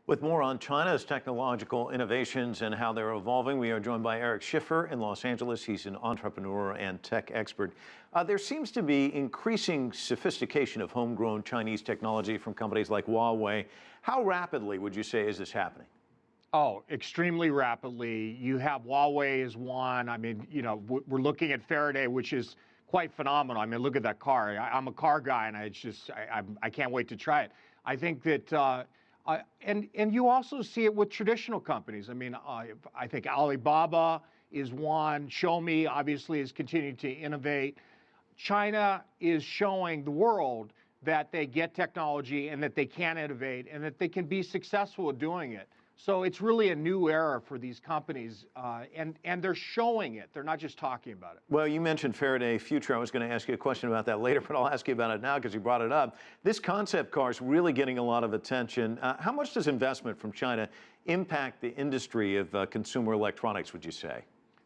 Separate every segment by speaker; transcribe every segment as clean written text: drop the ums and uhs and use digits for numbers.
Speaker 1: With more on China's technological innovations and how they're evolving, we are joined by Eric Schiffer in Los Angeles. He's an entrepreneur and tech expert. There seems to be increasing sophistication of homegrown Chinese technology from companies like Huawei. How rapidly would you say is this happening?
Speaker 2: Oh, extremely rapidly. You have Huawei as one. We're looking at Faraday, which is quite phenomenal. I mean, look at that car. I'm a car guy, and I can't wait to try it. I think that, and you also see it with traditional companies. I think Alibaba is one. Xiaomi obviously is continuing to innovate. China is showing the world that they get technology and that they can innovate and that they can be successful at doing it. So it's really a new era for these companies, and they're showing it. They're not just talking about it.
Speaker 1: Well, you mentioned Faraday Future. I was going to ask you a question about that later, but I'll ask you about it now because you brought it up. This concept car is really getting a lot of attention. How much does investment from China impact the industry of consumer electronics, would you say?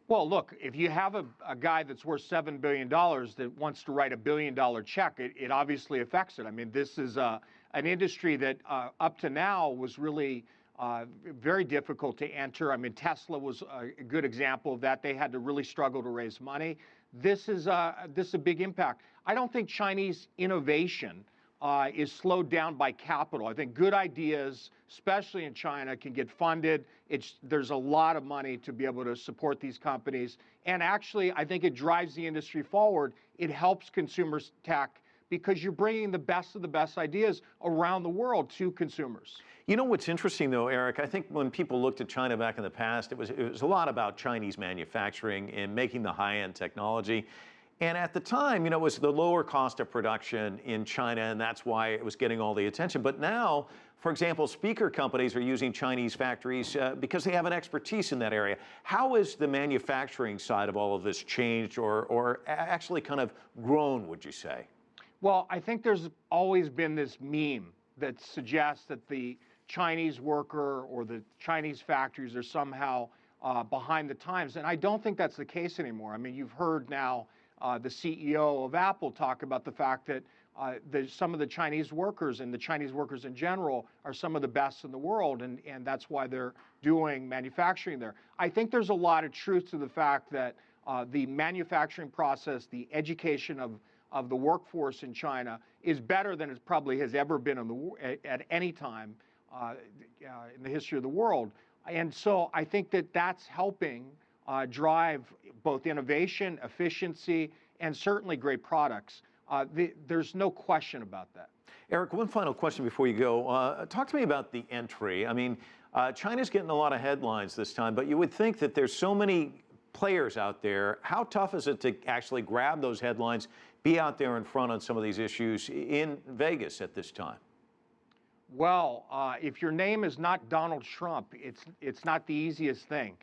Speaker 2: Well, look, if you have a guy that's worth $7 billion that wants to write $1 billion check, it obviously affects it. I mean, this is an industry that up to now was really very difficult to enter. I mean, Tesla was a good example of that. They had to really struggle to raise money. This is a big impact. I don't think Chinese innovation is slowed down by capital. I think good ideas, especially in China, can get funded. There's a lot of money to be able to support these companies. And actually, I think it drives the industry forward. It helps consumers tech because you're bringing the best of the best ideas around the world to consumers.
Speaker 1: You know what's interesting, though, Eric? I think when people looked at China back in the past, it was a lot about Chinese manufacturing and making the high-end technology. And at the time, it was the lower cost of production in China, and that's why it was getting all the attention. But now, for example, speaker companies are using Chinese factories because they have an expertise in that area. How has the manufacturing side of all of this changed or actually kind of grown, would you say?
Speaker 2: Well, I think there's always been this meme that suggests that the Chinese worker or the Chinese factories are somehow behind the times. And I don't think that's the case anymore. I mean, you've heard now the CEO of Apple talk about the fact that some of the Chinese workers and the Chinese workers in general are some of the best in the world, and that's why they're doing manufacturing there. I think there's a lot of truth to the fact that the manufacturing process, the education of the workforce in China is better than it probably has ever been at any time in the history of the world. And so I think that that's helping drive both innovation, efficiency, and certainly great products. There's no question about that.
Speaker 1: Eric, one final question before you go. Talk to me about the entry. I mean, China's getting a lot of headlines this time, but you would think that there's so many players out there. How tough is it to actually grab those headlines, be out there in front on some of these issues in Vegas at this time?
Speaker 2: Well, if your name is not Donald Trump, it's not the easiest thing.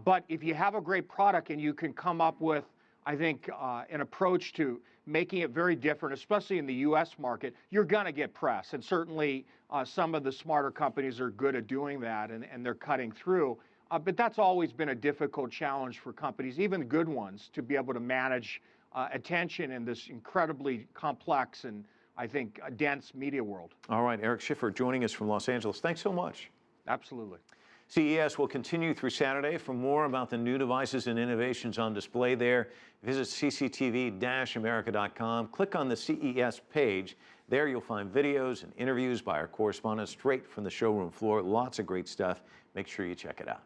Speaker 2: But if you have a great product and you can come up with, I think, an approach to making it very different, especially in the U.S. market, you're going to get press. And certainly some of the smarter companies are good at doing that, and they're cutting through. But that's always been a difficult challenge for companies, even the good ones, to be able to manage attention in this incredibly complex and, I think, a dense media world.
Speaker 1: All right, Eric Schiffer joining us from Los Angeles. Thanks so much.
Speaker 2: Absolutely.
Speaker 1: CES will continue through Saturday. For more about the new devices and innovations on display there, visit cctv-america.com. Click on the CES page. There you'll find videos and interviews by our correspondents straight from the showroom floor. Lots of great stuff. Make sure you check it out.